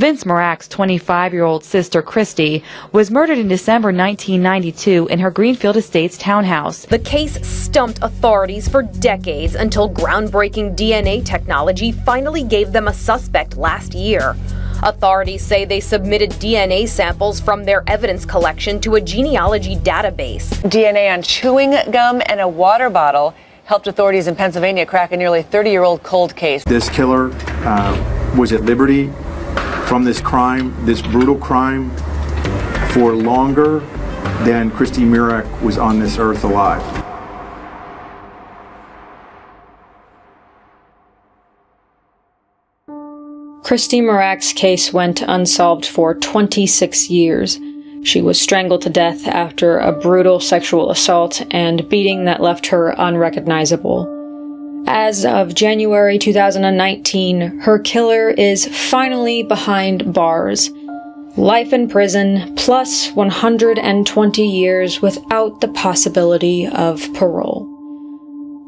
Vince Marak's 25-year-old sister, Christy, was murdered in December 1992 in her Greenfield Estates townhouse. The case stumped authorities for decades until groundbreaking DNA technology finally gave them a suspect last year. Authorities say they submitted DNA samples from their evidence collection to a genealogy database. DNA on chewing gum and a water bottle helped authorities in Pennsylvania crack a nearly 30-year-old cold case. This killer was at liberty from this crime, this brutal crime, for longer than Christy Marak was on this earth alive. Christy Marak's case went unsolved for 26 years. She was strangled to death after a brutal sexual assault and beating that left her unrecognizable. As of January 2019, her killer is finally behind bars. Life in prison, plus 120 years without the possibility of parole.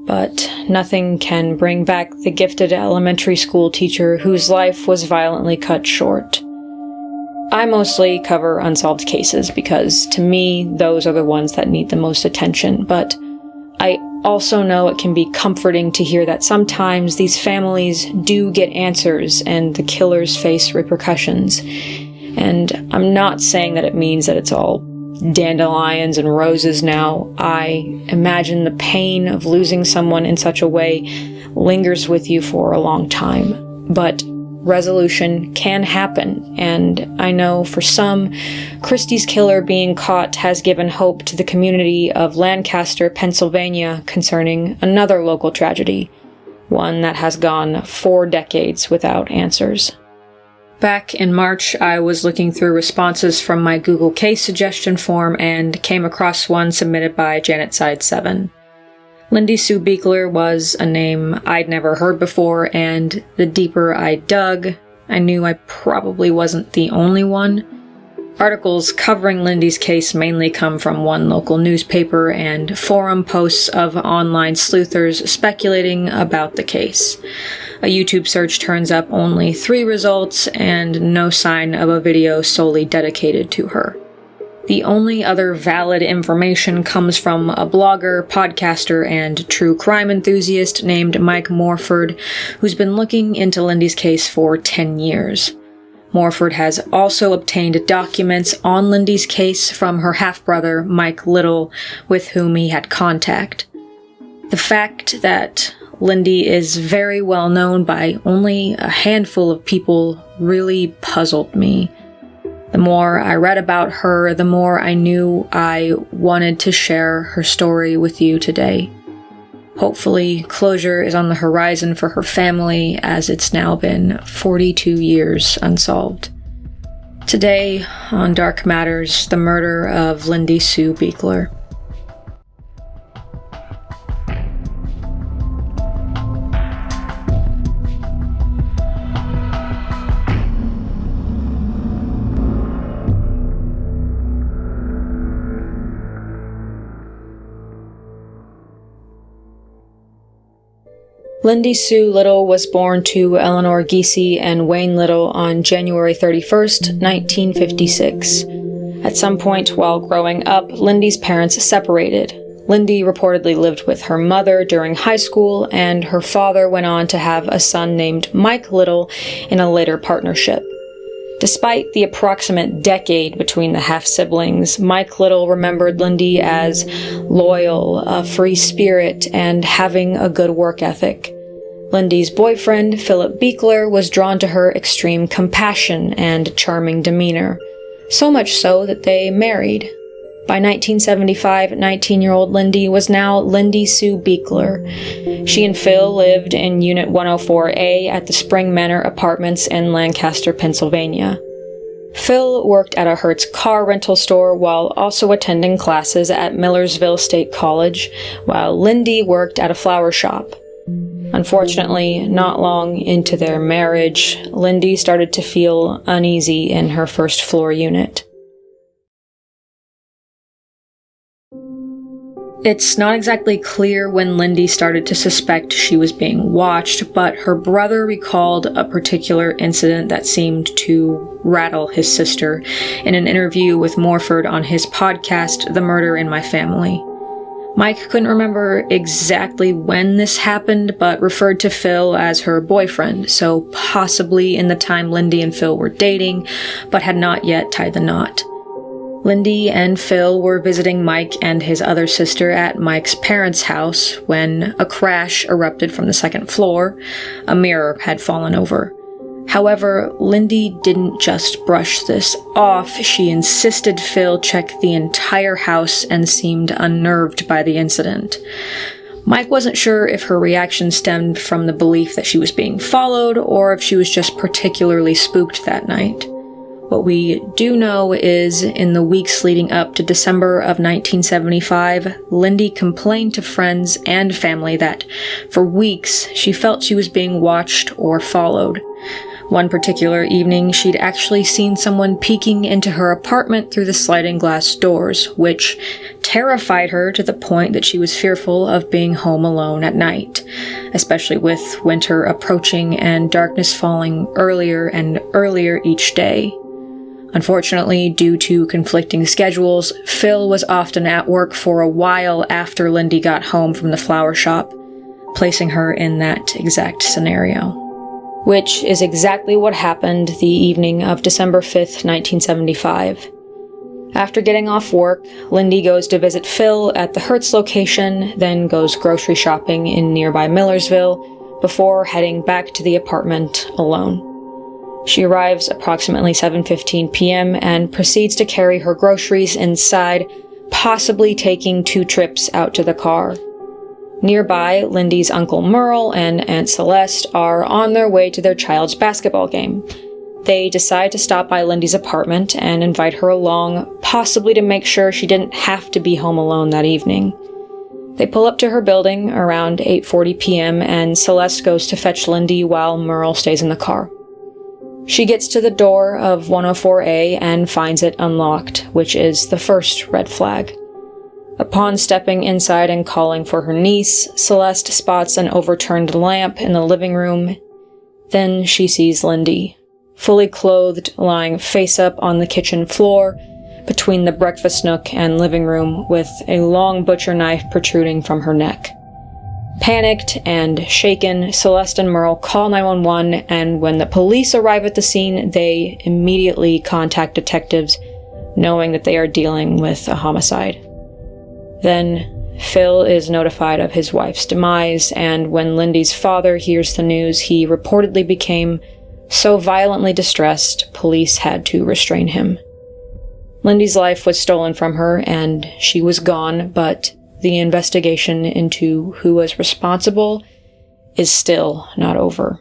But nothing can bring back the gifted elementary school teacher whose life was violently cut short. I mostly cover unsolved cases because, to me, those are the ones that need the most attention, but I also know it can be comforting to hear that sometimes these families do get answers and the killers face repercussions. And I'm not saying that it means that it's all dandelions and roses now. I imagine the pain of losing someone in such a way lingers with you for a long time. But resolution can happen, and I know for some, Christy's killer being caught has given hope to the community of Lancaster, Pennsylvania, concerning another local tragedy, one that has gone 4 decades without answers. Back in March, I was looking through responses from my Google case suggestion form and came across one submitted by Janet Side 7. Lindy Sue Biechler was a name I'd never heard before, and the deeper I dug, I knew I probably wasn't the only one. Articles covering Lindy's case mainly come from one local newspaper and forum posts of online sleuthers speculating about the case. A YouTube search turns up only 3 results and no sign of a video solely dedicated to her. The only other valid information comes from a blogger, podcaster, and true crime enthusiast named Mike Morford, who's been looking into Lindy's case for 10 years. Morford has also obtained documents on Lindy's case from her half-brother, Mike Little, with whom he had contact. The fact that Lindy is very well known by only a handful of people really puzzled me. The more I read about her, the more I knew I wanted to share her story with you today. Hopefully, closure is on the horizon for her family, as it's now been 42 years unsolved. Today, on Dark Matters, the murder of Lindy Sue Biechler. Lindy Sue Little was born to Eleanor Giese and Wayne Little on January 31st, 1956. At some point while growing up, Lindy's parents separated. Lindy reportedly lived with her mother during high school, and her father went on to have a son named Mike Little in a later partnership. Despite the approximate decade between the half-siblings, Mike Little remembered Lindy as loyal, a free spirit, and having a good work ethic. Lindy's boyfriend, Philip Biechler, was drawn to her extreme compassion and charming demeanor, so much so that they married. By 1975, 19-year-old Lindy was now Lindy Sue Biechler. She and Phil lived in Unit 104A at the Spring Manor Apartments in Lancaster, Pennsylvania. Phil worked at a Hertz car rental store while also attending classes at Millersville State College, while Lindy worked at a flower shop. Unfortunately, not long into their marriage, Lindy started to feel uneasy in her first-floor unit. It's not exactly clear when Lindy started to suspect she was being watched, but her brother recalled a particular incident that seemed to rattle his sister in an interview with Morford on his podcast, The Murder in My Family. Mike couldn't remember exactly when this happened, but referred to Phil as her boyfriend, so possibly in the time Lindy and Phil were dating, but had not yet tied the knot. Lindy and Phil were visiting Mike and his other sister at Mike's parents' house when a crash erupted from the second floor. A mirror had fallen over. However, Lindy didn't just brush this off. She insisted Phil check the entire house and seemed unnerved by the incident. Mike wasn't sure if her reaction stemmed from the belief that she was being followed or if she was just particularly spooked that night. What we do know is, in the weeks leading up to December of 1975, Lindy complained to friends and family that, for weeks, she felt she was being watched or followed. One particular evening, she'd actually seen someone peeking into her apartment through the sliding glass doors, which terrified her to the point that she was fearful of being home alone at night, especially with winter approaching and darkness falling earlier and earlier each day. Unfortunately, due to conflicting schedules, Phil was often at work for a while after Lindy got home from the flower shop, placing her in that exact scenario. Which is exactly what happened the evening of December 5th, 1975. After getting off work, Lindy goes to visit Phil at the Hertz location, then goes grocery shopping in nearby Millersville, before heading back to the apartment alone. She arrives approximately 7:15 p.m. and proceeds to carry her groceries inside, possibly taking 2 trips out to the car. Nearby, Lindy's Uncle Merle and Aunt Celeste are on their way to their child's basketball game. They decide to stop by Lindy's apartment and invite her along, possibly to make sure she didn't have to be home alone that evening. They pull up to her building around 8:40 p.m. and Celeste goes to fetch Lindy while Merle stays in the car. She gets to the door of 104A and finds it unlocked, which is the first red flag. Upon stepping inside and calling for her niece, Celeste spots an overturned lamp in the living room. Then she sees Lindy, fully clothed, lying face up on the kitchen floor, between the breakfast nook and living room, with a long butcher knife protruding from her neck. Panicked and shaken, Celeste and Merle call 911, and when the police arrive at the scene, they immediately contact detectives, knowing that they are dealing with a homicide. Then, Phil is notified of his wife's demise, and when Lindy's father hears the news, he reportedly became so violently distressed, police had to restrain him. Lindy's life was stolen from her, and she was gone, but the investigation into who was responsible is still not over.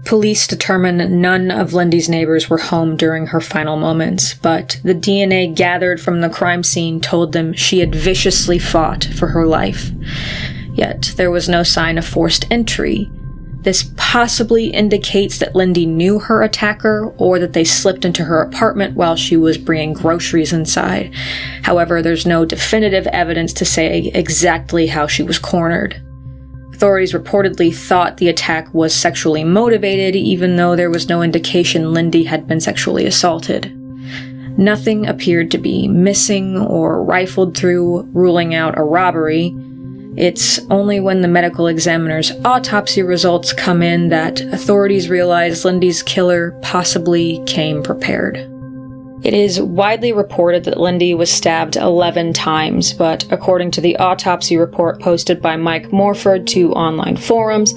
Police determined none of Lindy's neighbors were home during her final moments, but the DNA gathered from the crime scene told them she had viciously fought for her life. Yet there was no sign of forced entry. This possibly indicates that Lindy knew her attacker or that they slipped into her apartment while she was bringing groceries inside. However, there's no definitive evidence to say exactly how she was cornered. Authorities reportedly thought the attack was sexually motivated, even though there was no indication Lindy had been sexually assaulted. Nothing appeared to be missing or rifled through, ruling out a robbery. It's only when the medical examiner's autopsy results come in that authorities realize Lindy's killer possibly came prepared. It is widely reported that Lindy was stabbed 11 times, but according to the autopsy report posted by Mike Morford to online forums,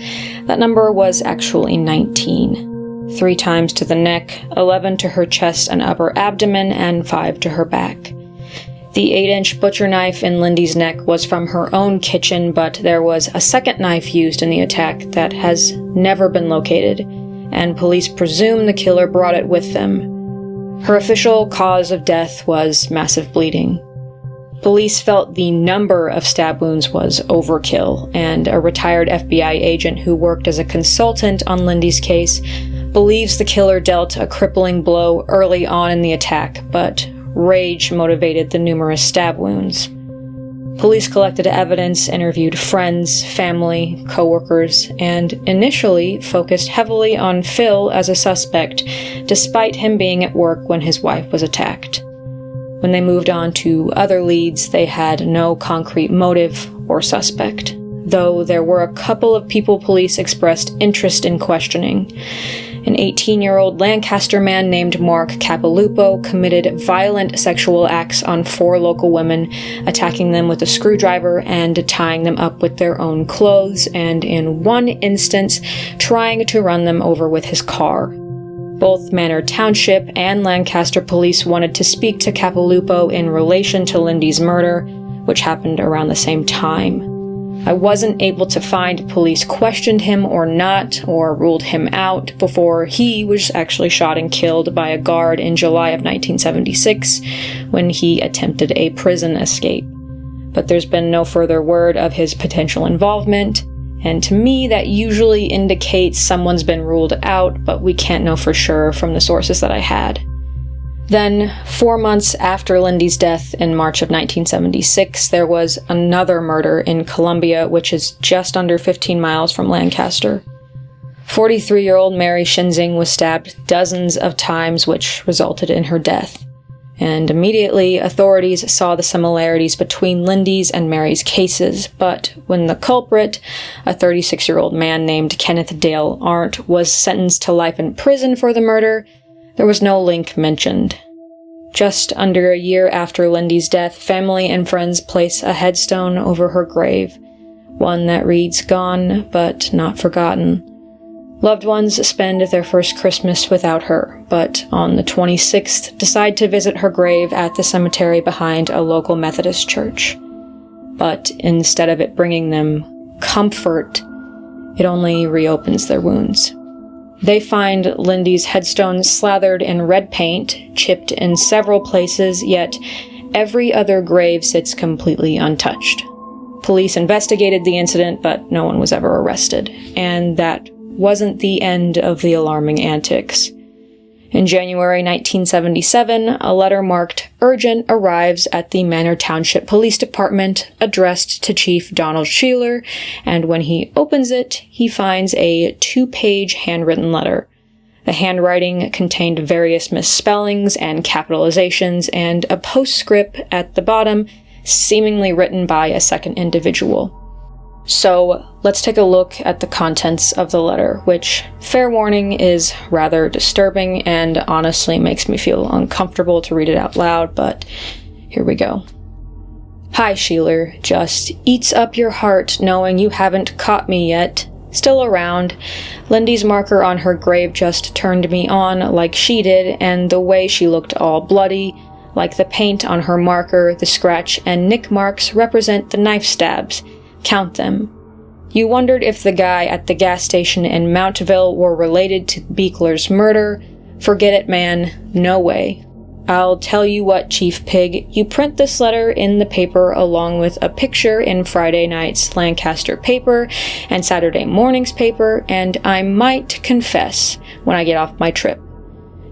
that number was actually 19. 3 times to the neck, 11 to her chest and upper abdomen, and 5 to her back. The 8-inch butcher knife in Lindy's neck was from her own kitchen, but there was a second knife used in the attack that has never been located, and police presume the killer brought it with them. Her official cause of death was massive bleeding. Police felt the number of stab wounds was overkill, and a retired FBI agent who worked as a consultant on Lindy's case believes the killer dealt a crippling blow early on in the attack, but rage motivated the numerous stab wounds. Police collected evidence, interviewed friends, family, co-workers, and initially focused heavily on Phil as a suspect, despite him being at work when his wife was attacked. When they moved on to other leads, they had no concrete motive or suspect, though there were a couple of people police expressed interest in questioning. An 18-year-old Lancaster man named Mark Capilupo committed violent sexual acts on 4 local women, attacking them with a screwdriver and tying them up with their own clothes, and in one instance, trying to run them over with his car. Both Manor Township and Lancaster police wanted to speak to Capilupo in relation to Lindy's murder, which happened around the same time. I wasn't able to find police questioned him or not, or ruled him out, before he was actually shot and killed by a guard in July of 1976 when he attempted a prison escape. But there's been no further word of his potential involvement, and to me that usually indicates someone's been ruled out, but we can't know for sure from the sources that I had. Then, 4 months after Lindy's death in March of 1976, there was another murder in Columbia, which is just under 15 miles from Lancaster. 43-year-old Mary Shinzing was stabbed dozens of times, which resulted in her death. And immediately, authorities saw the similarities between Lindy's and Mary's cases, but when the culprit, a 36-year-old man named Kenneth Dale Arndt, was sentenced to life in prison for the murder, there was no link mentioned. Just under a year after Lindy's death, family and friends place a headstone over her grave, one that reads, "Gone, but not forgotten." Loved ones spend their first Christmas without her, but on the 26th decide to visit her grave at the cemetery behind a local Methodist church. But instead of it bringing them comfort, it only reopens their wounds. They find Lindy's headstone slathered in red paint, chipped in several places, yet every other grave sits completely untouched. Police investigated the incident, but no one was ever arrested, and that wasn't the end of the alarming antics. In January 1977, a letter marked "Urgent" arrives at the Manor Township Police Department, addressed to Chief Donald Sheeler, and when he opens it, he finds a 2-page handwritten letter. The handwriting contained various misspellings and capitalizations, and a postscript at the bottom, seemingly written by a second individual. So, let's take a look at the contents of the letter, which, fair warning, is rather disturbing and honestly makes me feel uncomfortable to read it out loud, but here we go. "Hi, Sheeler. Just eats up your heart knowing you haven't caught me yet. Still around. Lindy's marker on her grave just turned me on like she did, and the way she looked all bloody, like the paint on her marker, the scratch and nick marks represent the knife stabs. Count them. You wondered if the guy at the gas station in Mountville were related to Biechler's murder? Forget it, man. No way. I'll tell you what, Chief Pig, you print this letter in the paper along with a picture in Friday night's Lancaster paper and Saturday morning's paper, and I might confess when I get off my trip.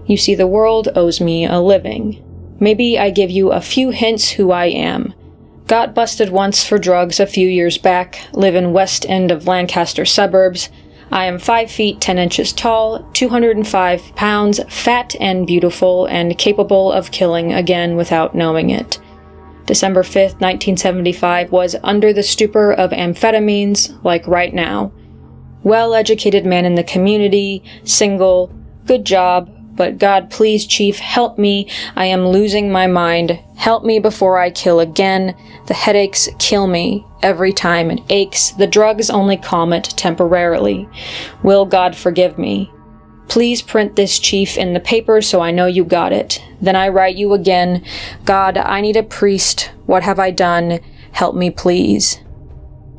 You see, the world owes me a living. Maybe I give you a few hints who I am. Got busted once for drugs a few years back, live in west end of Lancaster suburbs. I am 5 feet 10 inches tall, 205 pounds, fat and beautiful, and capable of killing again without knowing it. December 5th, 1975 was under the stupor of amphetamines, like right now. Well-educated man in the community, single, good job, but God, please, Chief, help me. I am losing my mind. Help me before I kill again. The headaches kill me. Every time it aches, the drugs only calm it temporarily. Will God forgive me? Please print this, Chief, in the paper so I know you got it. Then I write you again. God, I need a priest. What have I done? Help me, please.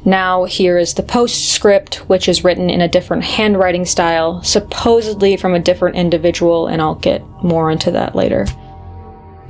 Now, here is the postscript, which is written in a different handwriting style, supposedly from a different individual, and I'll get more into that later.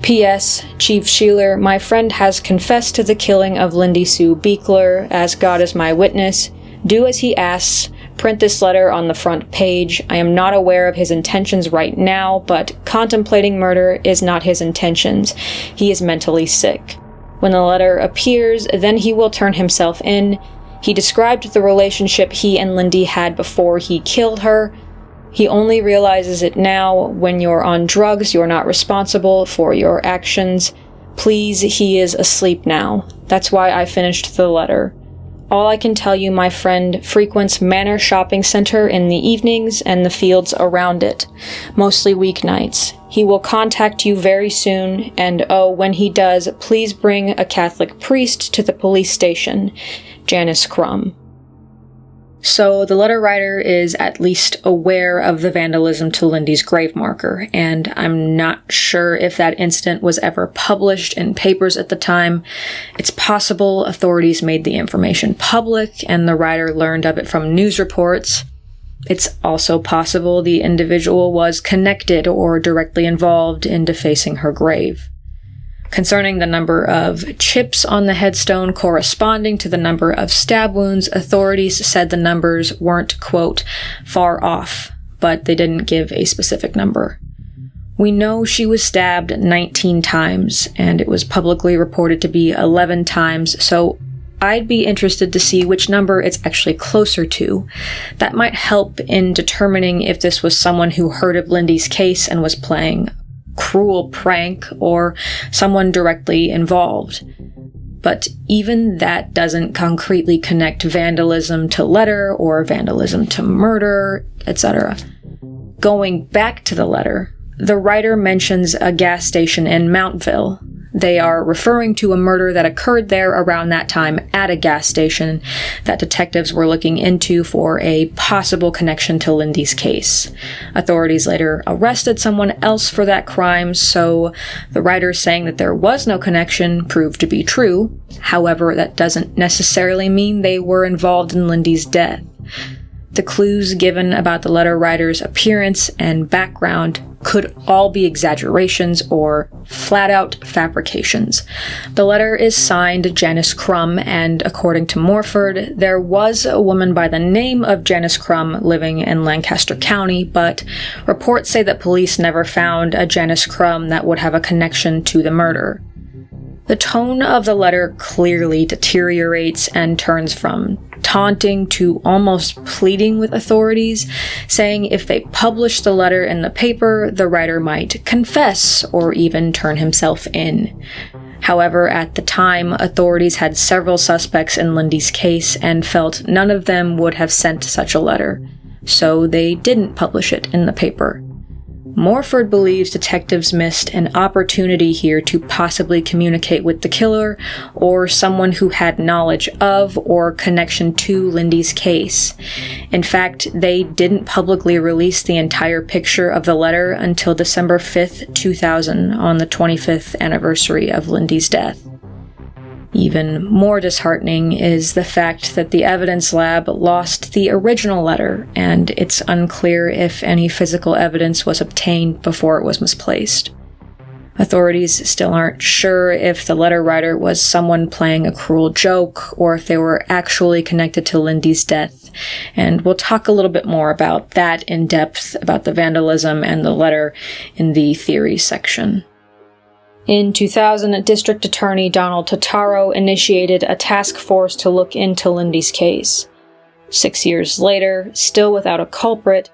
P.S. Chief Sheeler, my friend has confessed to the killing of Lindy Sue Biechler, as God is my witness. Do as he asks. Print this letter on the front page. I am not aware of his intentions right now, but contemplating murder is not his intentions. He is mentally sick. When the letter appears, then he will turn himself in. He described the relationship he and Lindy had before he killed her. He only realizes it now. When you're on drugs, you're not responsible for your actions. Please, he is asleep now. That's why I finished the letter. All I can tell you, my friend frequents Manor Shopping Center in the evenings and the fields around it, mostly weeknights. He will contact you very soon, and when he does, please bring a Catholic priest to the police station. Janice Crum. So the letter writer is at least aware of the vandalism to Lindy's grave marker, and I'm not sure if that incident was ever published in papers at the time. It's possible authorities made the information public and the writer learned of it from news reports. It's also possible the individual was connected or directly involved in defacing her grave. Concerning the number of chips on the headstone corresponding to the number of stab wounds, authorities said the numbers weren't, quote, far off, but they didn't give a specific number. We know she was stabbed 19 times, and it was publicly reported to be 11 times, so I'd be interested to see which number it's actually closer to. That might help in determining if this was someone who heard of Lindy's case and was playing cruel prank, or someone directly involved. But even that doesn't concretely connect vandalism to letter or vandalism to murder, etc. Going back to the letter, the writer mentions a gas station in Mountville. They are referring to a murder that occurred there around that time at a gas station that detectives were looking into for a possible connection to Lindy's case. Authorities later arrested someone else for that crime, so the writer saying that there was no connection proved to be true. However, that doesn't necessarily mean they were involved in Lindy's death. The clues given about the letter writer's appearance and background could all be exaggerations or flat-out fabrications. The letter is signed Janice Crum, and according to Morford, there was a woman by the name of Janice Crum living in Lancaster County, but reports say that police never found a Janice Crum that would have a connection to the murder. The tone of the letter clearly deteriorates and turns from taunting to almost pleading with authorities, saying if they publish the letter in the paper, the writer might confess or even turn himself in. However, at the time, authorities had several suspects in Lindy's case and felt none of them would have sent such a letter, so they didn't publish it in the paper. Morford believes detectives missed an opportunity here to possibly communicate with the killer or someone who had knowledge of or connection to Lindy's case. In fact, they didn't publicly release the entire picture of the letter until December 5th, 2000, on the 25th anniversary of Lindy's death. Even more disheartening is the fact that the evidence lab lost the original letter, and it's unclear if any physical evidence was obtained before it was misplaced. Authorities still aren't sure if the letter writer was someone playing a cruel joke or if they were actually connected to Lindy's death, and we'll talk a little bit more about that in depth, about the vandalism and the letter, in the theory section. In 2000, District Attorney Donald Totaro initiated a task force to look into Lindy's case. 6 years later, still without a culprit,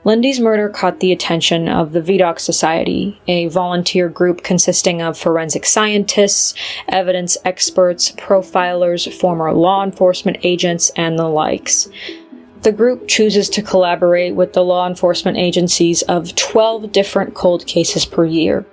Lindy's murder caught the attention of the Vidocq Society, a volunteer group consisting of forensic scientists, evidence experts, profilers, former law enforcement agents, and the likes. The group chooses to collaborate with the law enforcement agencies of 12 different cold cases per year.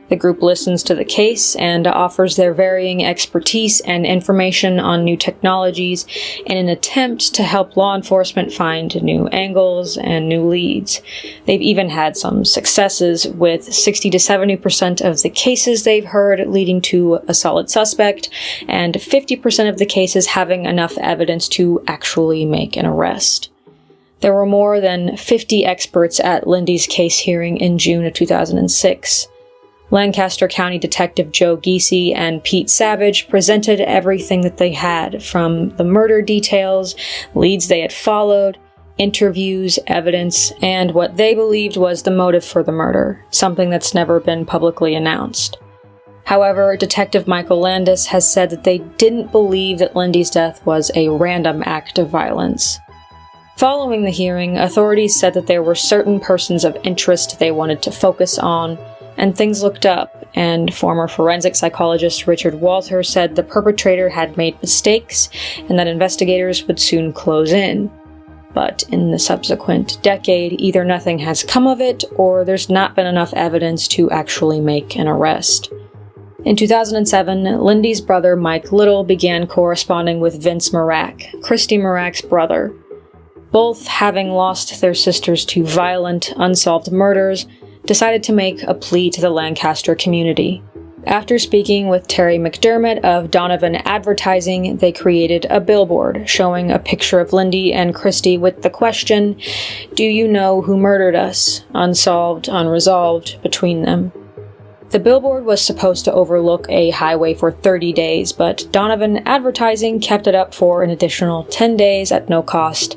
The group listens to the case and offers their varying expertise and information on new technologies in an attempt to help law enforcement find new angles and new leads. They've even had some successes, with 60 to 70% of the cases they've heard leading to a solid suspect, and 50% of the cases having enough evidence to actually make an arrest. There were more than 50 experts at Lindy's case hearing in June of 2006. Lancaster County Detective Joe Giese and Pete Savage presented everything that they had, from the murder details, leads they had followed, interviews, evidence, and what they believed was the motive for the murder, something that's never been publicly announced. However, Detective Michael Landis has said that they didn't believe that Lindy's death was a random act of violence. Following the hearing, authorities said that there were certain persons of interest they wanted to focus on, and things looked up, and former forensic psychologist Richard Walter said the perpetrator had made mistakes and that investigators would soon close in. But in the subsequent decade, either nothing has come of it, or there's not been enough evidence to actually make an arrest. In 2007, Lindy's brother Mike Little began corresponding with Vince Merak, Christy Merak's brother. Both, having lost their sisters to violent, unsolved murders, decided to make a plea to the Lancaster community. After speaking with Terry McDermott of Donovan Advertising, they created a billboard showing a picture of Lindy and Christy with the question, "Do you know who murdered us?" Unsolved, unresolved between them. The billboard was supposed to overlook a highway for 30 days, but Donovan Advertising kept it up for an additional 10 days at no cost,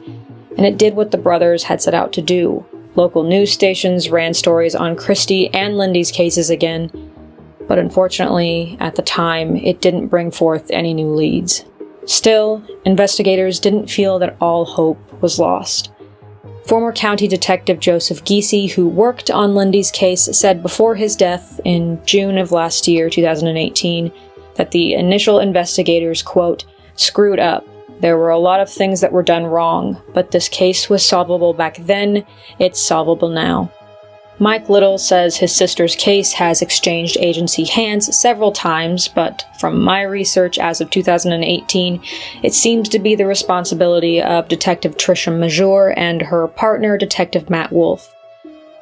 and it did what the brothers had set out to do. Local news stations ran stories on Christy and Lindy's cases again, but unfortunately, at the time, it didn't bring forth any new leads. Still, investigators didn't feel that all hope was lost. Former County Detective Joseph Giese, who worked on Lindy's case, said before his death in June of last year, 2018, that the initial investigators, quote, "screwed up. There were a lot of things that were done wrong, but this case was solvable back then, it's solvable now." Mike Little says his sister's case has exchanged agency hands several times, but from my research as of 2018, it seems to be the responsibility of Detective Tricia Major and her partner, Detective Matt Wolf.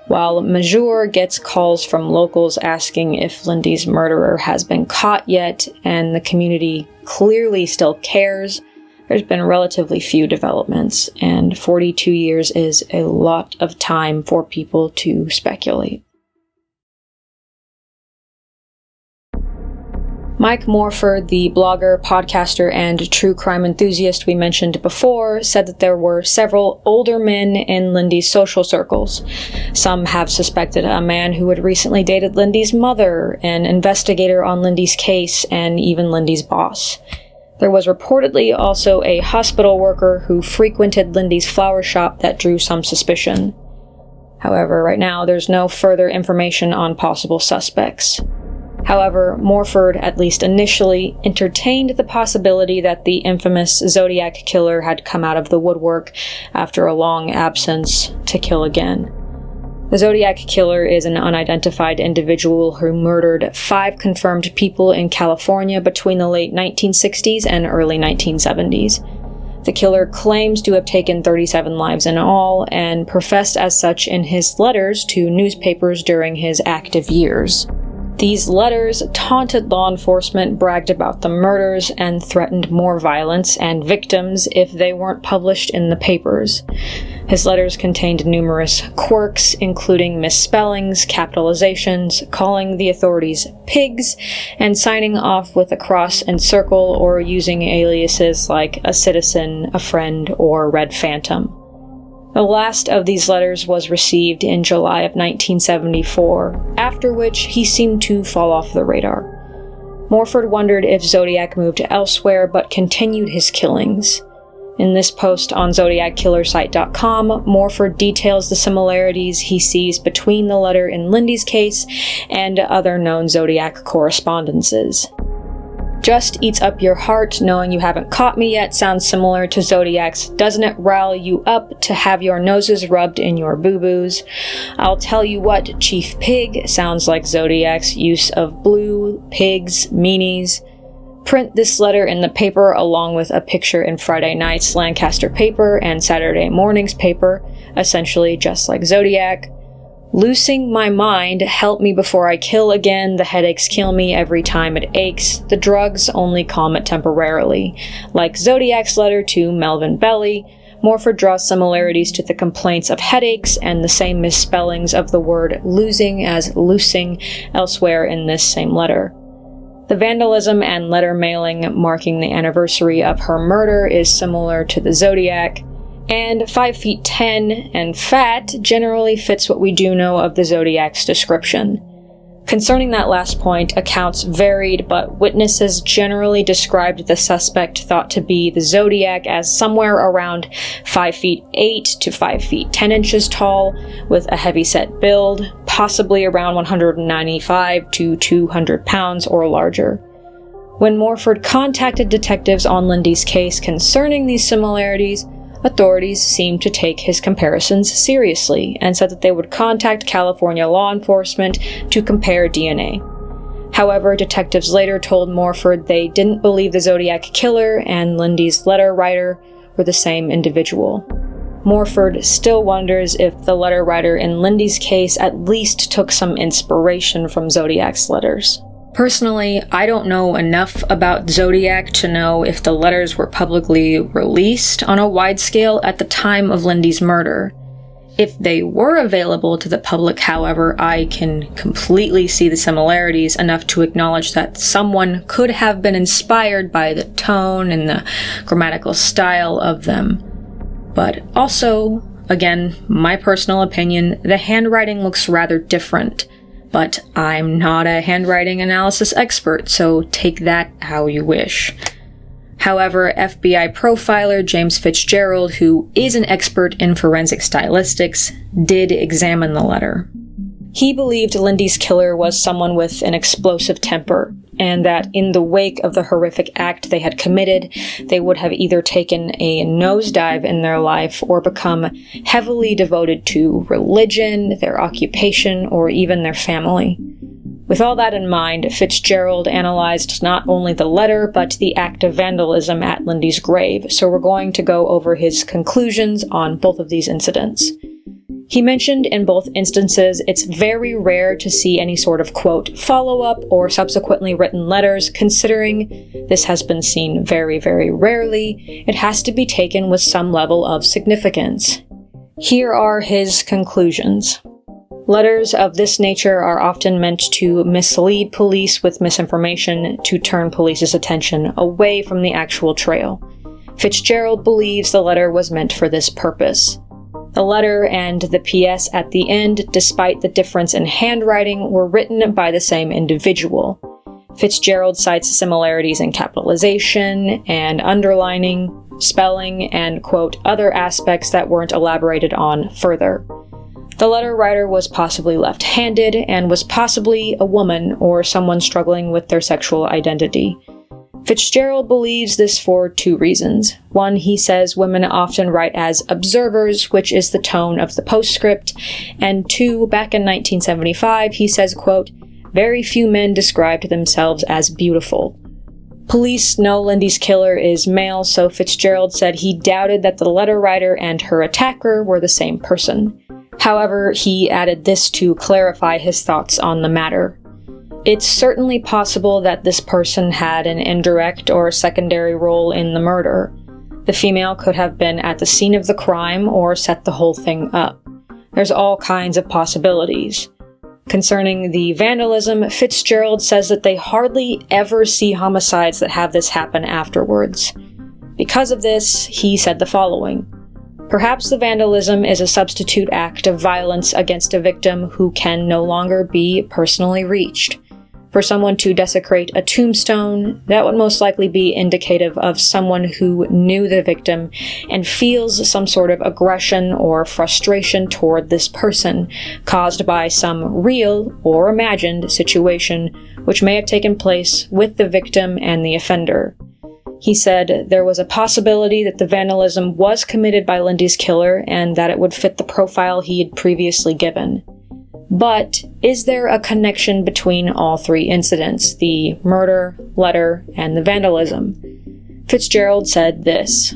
While Major gets calls from locals asking if Lindy's murderer has been caught yet, and the community clearly still cares, there's been relatively few developments, and 42 years is a lot of time for people to speculate. Mike Morford, the blogger, podcaster, and true crime enthusiast we mentioned before, said that there were several older men in Lindy's social circles. Some have suspected a man who had recently dated Lindy's mother, an investigator on Lindy's case, and even Lindy's boss. There was reportedly also a hospital worker who frequented Lindy's flower shop that drew some suspicion. However, right now there's no further information on possible suspects. However, Morford, at least initially, entertained the possibility that the infamous Zodiac killer had come out of the woodwork after a long absence to kill again. The Zodiac killer is an unidentified individual who murdered 5 confirmed people in California between the late 1960s and early 1970s. The killer claims to have taken 37 lives in all, and professed as such in his letters to newspapers during his active years. These letters taunted law enforcement, bragged about the murders, and threatened more violence and victims if they weren't published in the papers. His letters contained numerous quirks, including misspellings, capitalizations, calling the authorities pigs, and signing off with a cross and circle or using aliases like a citizen, a friend, or Red Phantom. The last of these letters was received in July of 1974, after which he seemed to fall off the radar. Morford wondered if Zodiac moved elsewhere but continued his killings. In this post on ZodiacKillersite.com, Morford details the similarities he sees between the letter in Lindy's case and other known Zodiac correspondences. Just eats up your heart knowing you haven't caught me yet sounds similar to Zodiac's "doesn't it rile you up to have your noses rubbed in your boo-boos?" I'll tell you what, Chief Pig sounds like Zodiac's use of blue, pigs, meanies. Print this letter in the paper along with a picture in Friday night's Lancaster paper and Saturday morning's paper, essentially just like Zodiac. Loosing my mind, help me before I kill again, the headaches kill me every time it aches, the drugs only calm it temporarily. Like Zodiac's letter to Melvin Belly, Morford draws similarities to the complaints of headaches and the same misspellings of the word losing as loosing elsewhere in this same letter. The vandalism and letter mailing marking the anniversary of her murder is similar to the Zodiac. And 5 feet 10 and fat generally fits what we do know of the Zodiac's description. Concerning that last point, accounts varied, but witnesses generally described the suspect thought to be the Zodiac as somewhere around 5 feet 8 to 5 feet 10 inches tall, with a heavyset build, possibly around 195 to 200 pounds or larger. When Morford contacted detectives on Lindy's case concerning these similarities, authorities seemed to take his comparisons seriously and said that they would contact California law enforcement to compare DNA. However, detectives later told Morford they didn't believe the Zodiac killer and Lindy's letter writer were the same individual. Morford still wonders if the letter writer in Lindy's case at least took some inspiration from Zodiac's letters. Personally, I don't know enough about Zodiac to know if the letters were publicly released on a wide scale at the time of Lindy's murder. If they were available to the public, however, I can completely see the similarities enough to acknowledge that someone could have been inspired by the tone and the grammatical style of them. But also, again, my personal opinion, the handwriting looks rather different. But I'm not a handwriting analysis expert, so take that how you wish. However, FBI profiler James Fitzgerald, who is an expert in forensic stylistics, did examine the letter. He believed Lindy's killer was someone with an explosive temper, and that in the wake of the horrific act they had committed, they would have either taken a nosedive in their life or become heavily devoted to religion, their occupation, or even their family. With all that in mind, Fitzgerald analyzed not only the letter, but the act of vandalism at Lindy's grave, so we're going to go over his conclusions on both of these incidents. He mentioned in both instances it's very rare to see any sort of, quote, follow-up or subsequently written letters. Considering this has been seen very, very rarely, it has to be taken with some level of significance. Here are his conclusions. Letters of this nature are often meant to mislead police with misinformation to turn police's attention away from the actual trail. Fitzgerald believes the letter was meant for this purpose. The letter and the PS at the end, despite the difference in handwriting, were written by the same individual. Fitzgerald cites similarities in capitalization and underlining, spelling, and, quote, other aspects that weren't elaborated on further. The letter writer was possibly left-handed and was possibly a woman or someone struggling with their sexual identity. Fitzgerald believes this for two reasons. One, he says women often write as observers, which is the tone of the postscript. And two, back in 1975, he says, quote, very few men described themselves as beautiful. Police know Lindy's killer is male, so Fitzgerald said he doubted that the letter writer and her attacker were the same person. However, he added this to clarify his thoughts on the matter. It's certainly possible that this person had an indirect or secondary role in the murder. The female could have been at the scene of the crime or set the whole thing up. There's all kinds of possibilities. Concerning the vandalism, Fitzgerald says that they hardly ever see homicides that have this happen afterwards. Because of this, he said the following. Perhaps the vandalism is a substitute act of violence against a victim who can no longer be personally reached. For someone to desecrate a tombstone, that would most likely be indicative of someone who knew the victim and feels some sort of aggression or frustration toward this person, caused by some real or imagined situation which may have taken place with the victim and the offender. He said there was a possibility that the vandalism was committed by Lindy's killer and that it would fit the profile he had previously given. But is there a connection between all three incidents, the murder, letter, and the vandalism? Fitzgerald said this.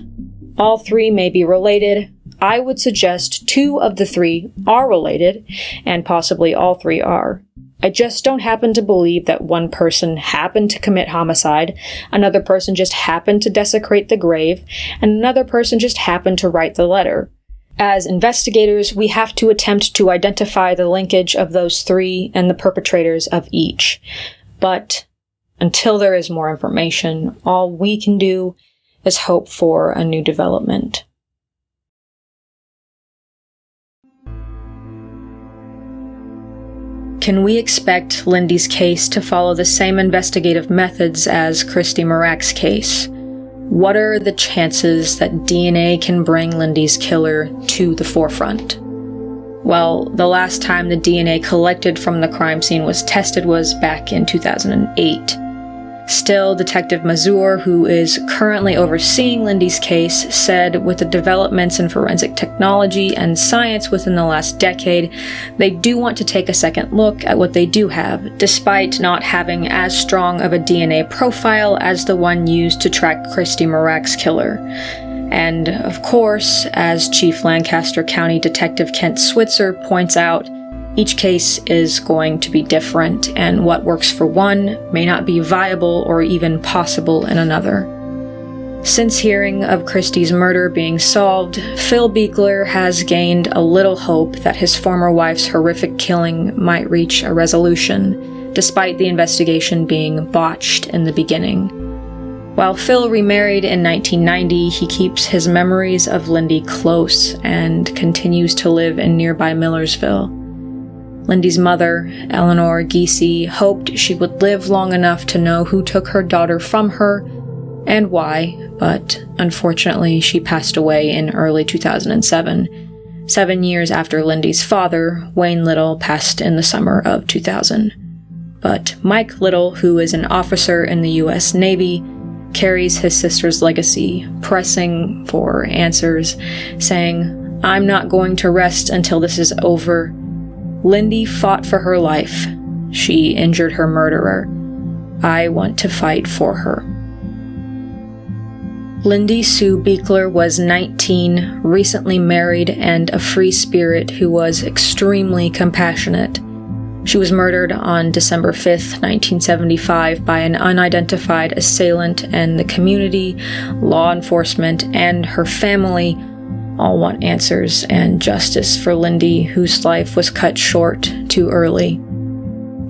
All three may be related. I would suggest two of the three are related, and possibly all three are. I just don't happen to believe that one person happened to commit homicide, another person just happened to desecrate the grave, and another person just happened to write the letter. As investigators, we have to attempt to identify the linkage of those three and the perpetrators of each. But until there is more information, all we can do is hope for a new development. can we expect Lindy's case to follow the same investigative methods as Christy Mirak's case? What are the chances that DNA can bring Lindy's killer to the forefront? Well, the last time the DNA collected from the crime scene was tested was back in 2008. Still, Detective Mazur, who is currently overseeing Lindy's case, said with the developments in forensic technology and science within the last decade, they do want to take a second look at what they do have, despite not having as strong of a DNA profile as the one used to track Christy Mirak's killer. And, of course, as Chief Lancaster County Detective Kent Switzer points out, each case is going to be different, and what works for one may not be viable or even possible in another. Since hearing of Christy's murder being solved, Phil Biechler has gained a little hope that his former wife's horrific killing might reach a resolution, despite the investigation being botched in the beginning. While Phil remarried in 1990, he keeps his memories of Lindy close and continues to live in nearby Millersville. Lindy's mother, Eleanor Giese, hoped she would live long enough to know who took her daughter from her and why, but unfortunately she passed away in early 2007, 7 years after Lindy's father, Wayne Little, passed in the summer of 2000. But Mike Little, who is an officer in the U.S. Navy, carries his sister's legacy, pressing for answers, saying, "I'm not going to rest until this is over. Lindy fought for her life. She injured her murderer. I want to fight for her." Lindy Sue Biechler was 19, recently married, and a free spirit who was extremely compassionate. She was murdered on December 5th, 1975 by an unidentified assailant, and the community, law enforcement, and her family all want answers and justice for Lindy, whose life was cut short too early.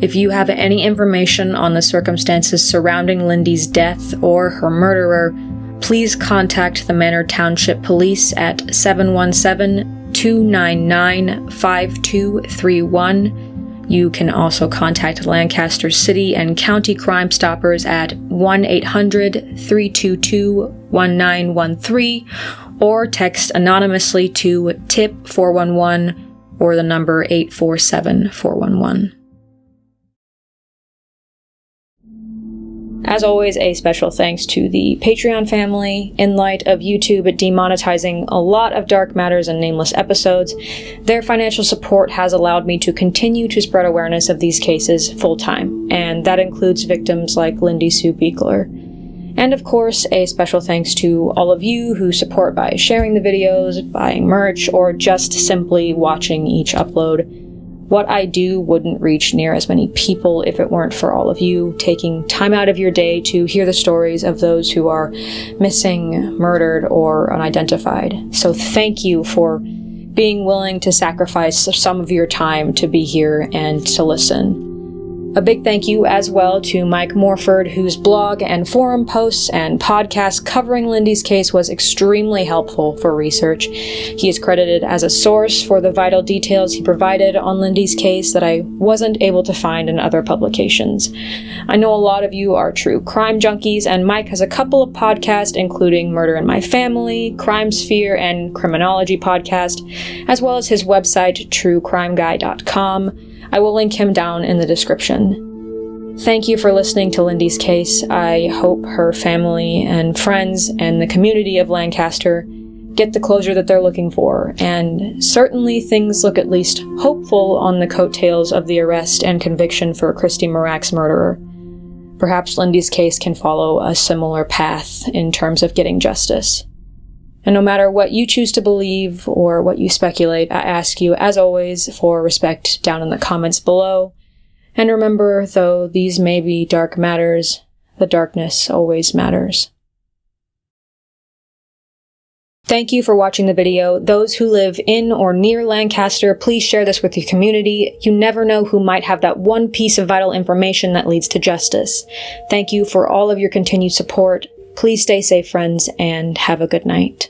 If you have any information on the circumstances surrounding Lindy's death or her murderer, please contact the Manor Township Police at 717-299-5231. You can also contact Lancaster City and County Crime Stoppers at 1-800-322-1913 or text anonymously to tip 411 or the number 847-411. As always, a special thanks to the Patreon family. In light of YouTube demonetizing a lot of dark matters and nameless episodes, their financial support has allowed me to continue to spread awareness of these cases full-time, and that includes victims like Lindy Sue Biechler. And of course, a special thanks to all of you who support by sharing the videos, buying merch, or just simply watching each upload. What I do wouldn't reach near as many people if it weren't for all of you taking time out of your day to hear the stories of those who are missing, murdered, or unidentified. So thank you for being willing to sacrifice some of your time to be here and to listen. A big thank you as well to Mike Morford, whose blog and forum posts and podcast covering Lindy's case was extremely helpful for research. He is credited as a source for the vital details he provided on Lindy's case that I wasn't able to find in other publications. I know a lot of you are true crime junkies, and Mike has a couple of podcasts, including Murder in My Family, Crime Sphere, and Criminology podcast, as well as his website, truecrimeguy.com. I will link him down in the description. Thank you for listening to Lindy's case. I hope her family and friends and the community of Lancaster get the closure that they're looking for, and certainly things look at least hopeful on the coattails of the arrest and conviction for Christy Mirak's murderer. Perhaps Lindy's case can follow a similar path in terms of getting justice. And no matter what you choose to believe or what you speculate, I ask you, as always, for respect down in the comments below. And remember, though these may be dark matters, the darkness always matters. Thank you for watching the video. Those who live in or near Lancaster, please share this with your community. You never know who might have that one piece of vital information that leads to justice. Thank you for all of your continued support. Please stay safe, friends, and have a good night.